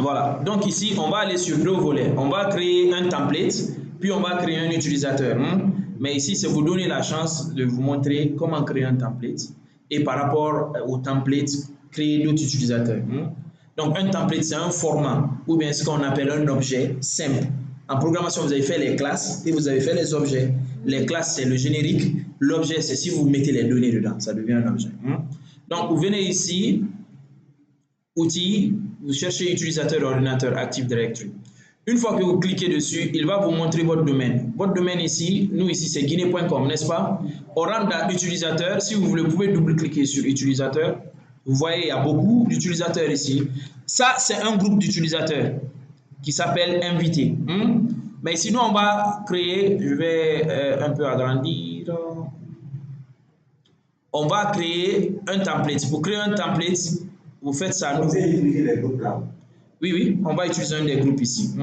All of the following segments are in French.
Voilà. Donc ici, on va aller sur deux volets. On va créer un template, puis on va créer un utilisateur. Mais ici, c'est vous donner la chance de vous montrer comment créer un template et par rapport au template, créer d'autres utilisateurs. Donc un template, c'est un format ou bien ce qu'on appelle un objet simple. En programmation, vous avez fait les classes et vous avez fait les objets. Les classes, c'est le générique. L'objet, c'est si vous mettez les données dedans, ça devient un objet. Donc, vous venez ici, outils, vous cherchez utilisateur ordinateur Active Directory. Une fois que vous cliquez dessus, il va vous montrer votre domaine. Votre domaine ici, nous ici, c'est guinée.com, n'est-ce pas? On rentre dans utilisateur. Si vous voulez, vous pouvez double-cliquer sur utilisateur. Vous voyez, il y a beaucoup d'utilisateurs ici. Ça, c'est un groupe d'utilisateurs qui s'appelle invité. Mais sinon, on va créer, je vais un peu agrandir. On va créer un template. Pour créer un template, vous faites ça. Vous allez utiliser les groupes là. Oui, on va utiliser un des groupes ici.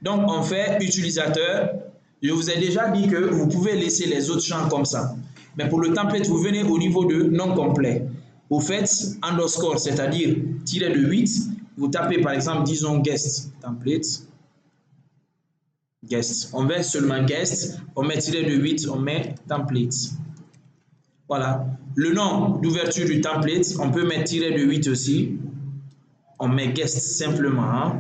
Donc, on fait utilisateur. Je vous ai déjà dit que vous pouvez laisser les autres champs comme ça. Mais pour le template, vous venez au niveau de non complet. Vous faites underscore, c'est-à-dire tiré de 8. Vous tapez par exemple, disons guest, template, guest. On met seulement guest, on met tiré de 8, on met template. Voilà. Le nom d'ouverture du template, on peut mettre tiré de 8 aussi. On met guest simplement.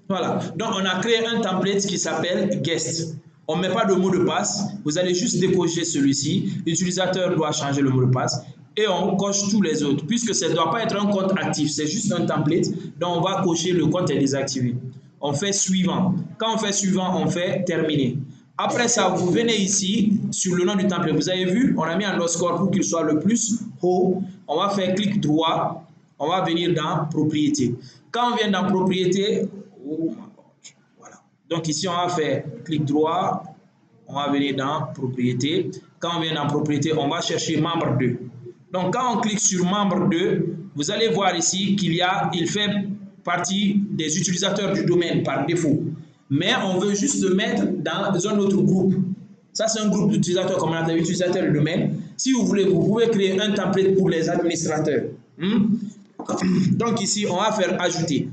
Voilà. Donc, on a créé un template qui s'appelle guest. On ne met pas de mot de passe. Vous allez juste décocher celui-ci. L'utilisateur doit changer le mot de passe. Et on coche tous les autres. Puisque ça ne doit pas être un compte actif. C'est juste un template. Donc, on va cocher le compte est désactivé. On fait suivant. Quand on fait suivant, on fait terminer. Après ça, vous venez ici sur le nom du template. Vous avez vu, on a mis un underscore pour qu'il soit le plus haut. On va faire clic droit. On va venir dans propriété. Quand on vient dans propriété, voilà. Donc ici, on va faire clic droit. On va venir dans propriété. Quand on vient dans propriété, on va chercher membre 2. Donc quand on clique sur membre 2, vous allez voir ici qu'il fait partie des utilisateurs du domaine par défaut. Mais on veut juste le mettre dans un autre groupe. Ça, c'est un groupe d'utilisateurs comme on appelle utilisateurs du domaine. Si vous voulez, vous pouvez créer un template pour les administrateurs. Donc ici, on va faire ajouter.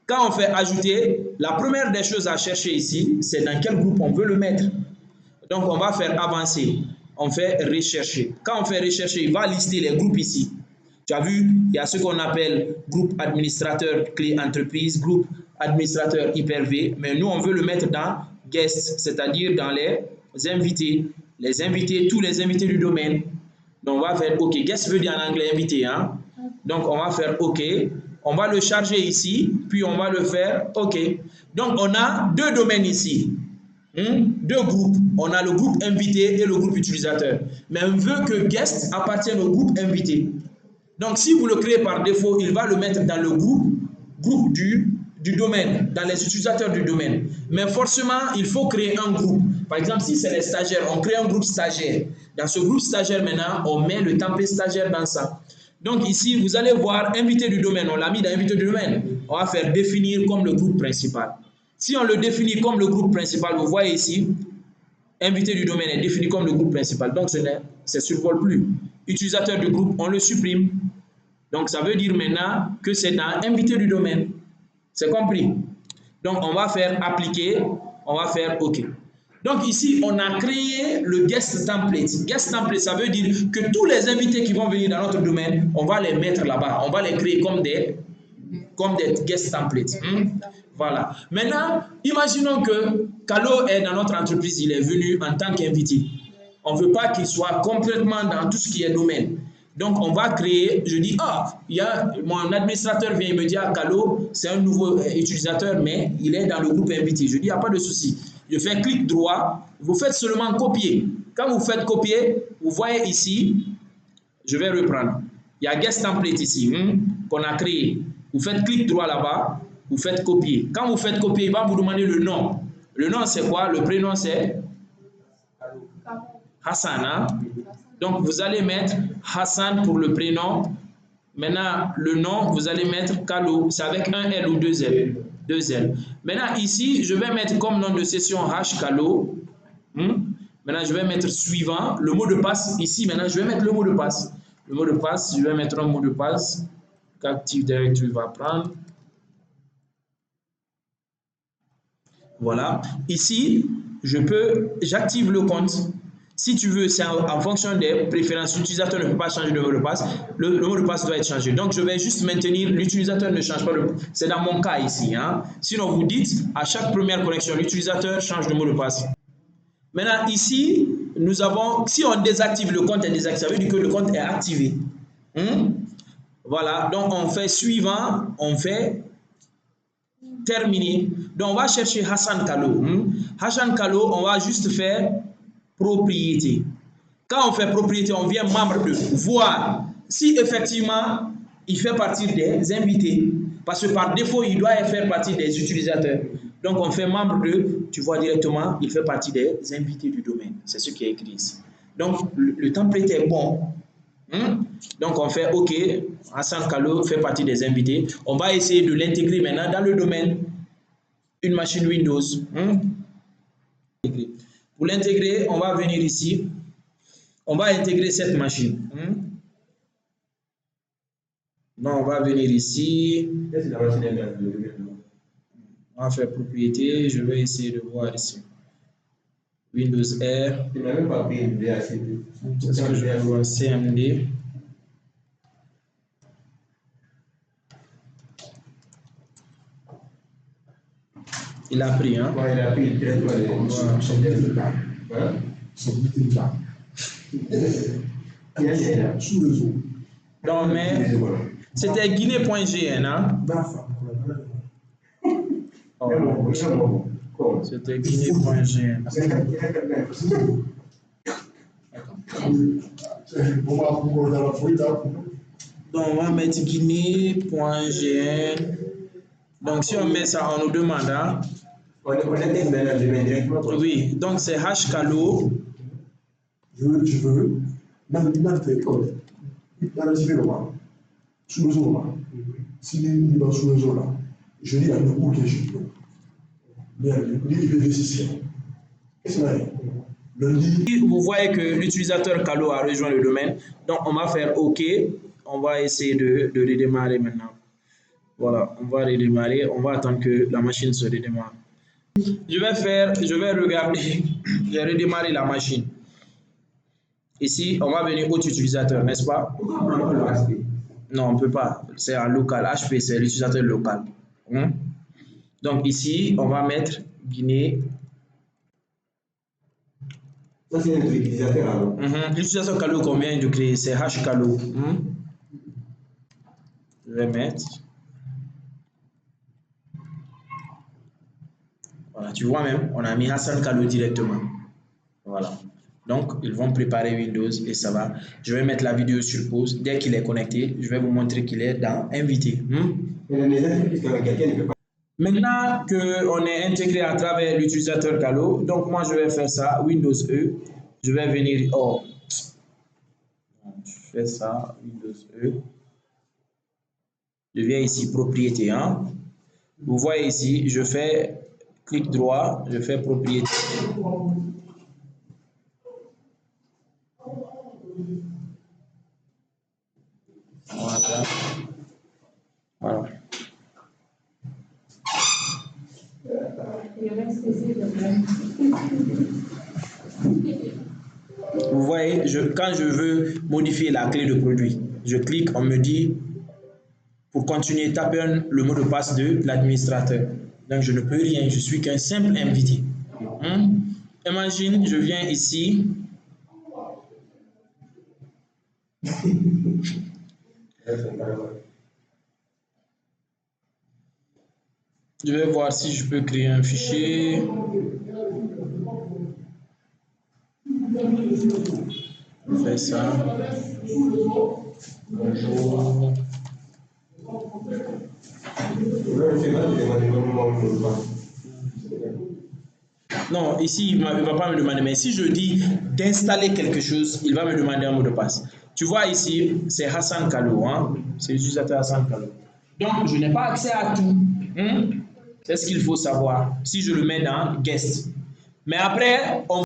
Quand on fait ajouter, la première des choses à chercher ici, c'est dans quel groupe on veut le mettre. Donc on va faire avancer. On fait rechercher. Quand on fait rechercher, il va lister les groupes ici. Tu as vu, il y a ce qu'on appelle groupe administrateur clé entreprise, groupe administrateur Hyper-V, mais nous on veut le mettre dans guest, c'est-à-dire dans les invités. Les invités, tous les invités du domaine. Donc on va faire OK. Guest veut dire en anglais invité, hein? Donc on va faire OK. On va le charger ici, puis on va le faire OK. Donc on a deux domaines ici. Deux groupes. On a le groupe invité et le groupe utilisateur. Mais on veut que guest appartienne au groupe invité. Donc si vous le créez par défaut, il va le mettre dans le groupe du domaine, dans les utilisateurs du domaine. Mais forcément, il faut créer un groupe. Par exemple, si c'est les stagiaires, on crée un groupe stagiaire. Dans ce groupe stagiaire, maintenant, on met le template stagiaire dans ça. Donc ici, vous allez voir invité du domaine. On l'a mis dans invité du domaine. On va faire définir comme le groupe principal. Si on le définit comme le groupe principal, vous voyez ici, invité du domaine est défini comme le groupe principal. Donc, ça ne survole plus. Utilisateur du groupe, on le supprime. Donc, ça veut dire maintenant que c'est dans invité du domaine. C'est compris? Donc, on va faire appliquer, on va faire OK. Donc, ici, on a créé le guest template. Guest template, ça veut dire que tous les invités qui vont venir dans notre domaine, on va les mettre là-bas. On va les créer comme des guest templates. Voilà. Maintenant, imaginons que Calo est dans notre entreprise, il est venu en tant qu'invité. On ne veut pas qu'il soit complètement dans tout ce qui est domaine. Donc, on va créer, je dis, mon administrateur vient, il me dit, Calo, c'est un nouveau utilisateur, mais il est dans le groupe invité. Je dis, il n'y a pas de souci. Je fais clic droit, vous faites seulement copier. Quand vous faites copier, vous voyez ici, je vais reprendre. Il y a guest template ici, qu'on a créé. Vous faites clic droit là-bas, vous faites copier. Quand vous faites copier, il va vous demander le nom. Le nom, c'est quoi? Le prénom, c'est Hassan. Hein? Donc, vous allez mettre Hassan pour le prénom. Maintenant, le nom, vous allez mettre Calo. C'est avec un L ou deux L. Deux L. Maintenant, ici, je vais mettre comme nom de session H Calo. Maintenant, je vais mettre suivant. Le mot de passe, ici, maintenant, je vais mettre le mot de passe. Le mot de passe, je vais mettre un mot de passe qu'Active Directory va prendre. Voilà. Ici, j'active le compte. Si tu veux, c'est en fonction des préférences. L'utilisateur ne peut pas changer de mot de passe. Le mot de passe doit être changé. Donc, je vais juste maintenir. L'utilisateur ne change pas. C'est dans mon cas ici. Hein. Sinon, vous dites, à chaque première connexion, l'utilisateur change de mot de passe. Maintenant, ici, nous avons, si on désactive le compte est désactivé, ça veut dire que le compte est activé. Voilà. Donc, on fait suivant, on fait terminé. Donc, on va chercher Hassan Kalo. Hassan Kalo, on va juste faire propriété. Quand on fait propriété, on vient membre de voir si effectivement il fait partie des invités. Parce que par défaut, il doit faire partie des utilisateurs. Donc, on fait membre de, tu vois directement, il fait partie des invités du domaine. C'est ce qui est écrit ici. Donc, le template est bon. Donc, on fait OK. Hassan Kalo fait partie des invités. On va essayer de l'intégrer maintenant dans le domaine. Une machine Windows. Pour l'intégrer, on va venir ici. On va intégrer cette machine. Donc, on va venir ici. On va faire propriété. Je vais essayer de voir ici. Windows R. Est-ce que je vais voir CMD? Il a pris, hein? Ouais, il a pris le territoire. Non, mais c'était Guinée.gn, hein? Oh, c'était Guinée.gn. Donc, on va mettre Guinée.gn. Donc, si on met ça, on nous demande, hein? Oui, donc c'est hkalo. Je veux, sous le zone là, si il va sous le zone là, je dis à nous pour que je dis, mais il peut décider. Qu'est-ce que c'est? Vous voyez que l'utilisateur Kalo a rejoint le domaine, donc on va faire OK. On va essayer de redémarrer maintenant. Voilà, on va redémarrer. On va attendre que la machine se redémarre. Je vais regarder. J'ai redémarré la machine. Ici, on va venir au utilisateur, n'est-ce pas? Non, on ne peut pas. C'est en local. HP, c'est l'utilisateur local. Donc ici, on va mettre Guinée. Ça, c'est notre utilisateur alors. L'utilisateur Kalo qu'on vient de créer, c'est hkalo. Je vais mettre. Voilà, tu vois même, on a mis Hassan Kalo directement. Voilà. Donc, ils vont préparer Windows et ça va. Je vais mettre la vidéo sur pause. Dès qu'il est connecté, je vais vous montrer qu'il est dans Invité. Maintenant qu'on est intégré à travers l'utilisateur Kalo, donc moi je vais faire ça, Windows E. Je vais venir. Oh, je fais ça, Windows E. Je viens ici, propriété. Vous voyez ici, je fais clic droit, je fais propriété. Voilà. Vous voyez, quand je veux modifier la clé de produit, je clique, on me dit pour continuer, taper le mot de passe de l'administrateur. Donc je ne peux rien, je suis qu'un simple invité. Imagine, je viens ici. Je vais voir si je peux créer un fichier. Je fais ça. Bonjour. Non, ici, il ne va pas me demander. Mais si je dis d'installer quelque chose, il va me demander un mot de passe. Tu vois ici, c'est Hassan Kalo. C'est l'utilisateur Hassan Kalo. Donc, je n'ai pas accès à tout. C'est ce qu'il faut savoir. Si je le mets dans Guest. Mais après, on